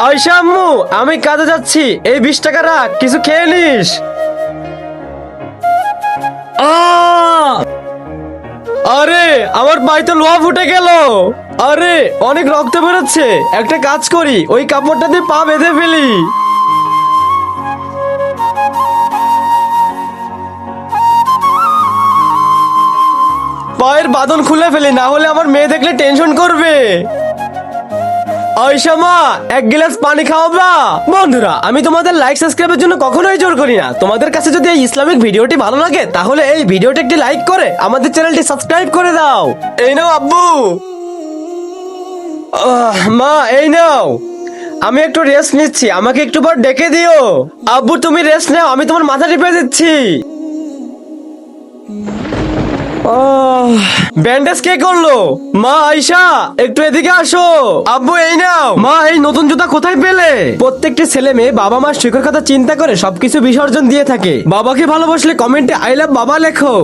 আয়শা আম্মু, আমি কাজে যাচ্ছি, এই 20 টাকা রাখ, কিছু খেয়ে নিস। আরে আমার পায়ে তো লোহা ফুটে গেল। আরে অনেক রক্ত বেরোচ্ছে, একটা কাজ করি, ওই কাপড়টা দিয়ে পা বেঁধে ফেলি। পায়ের বাঁধন খুলে ফেলি, না হলে আমার মেয়ে দেখলে টেনশন করবে। আয়শা মা, এক গ্লাস পানি খাওয়াবা? বন্ধুরা, আমি তোমাদের লাইক সাবস্ক্রাইবের জন্য কখনোই জোর করি না। তোমাদের কাছে যদি এই ইসলামিক ভিডিওটি ভালো লাগে তাহলে এই ভিডিওটা একটি লাইক করে আমাদের চ্যানেলটি সাবস্ক্রাইব করে দাও। এই নাও আব্বু। মা এই নাও, আমি একটু রেস্ট নিচ্ছি, আমাকে একটু পর ডেকে দিও। আব্বু তুমি রেস্ট নাও, আমি তোমার মাথা টিপে দিচ্ছি। ব্যান্ডেজ কে করলো? মা আয়শা, একটু এদিকে আসো। আব্বু এই নাও। মা এই নতুন জুতা কোথায় পেলে? প্রত্যেকটি ছেলে মেয়ে বাবা মার সুখের কথা চিন্তা করে সবকিছু বিসর্জন দিয়ে থাকে। বাবাকে ভালোবাসলে কমেন্টে আই লাভ বাবা লেখো।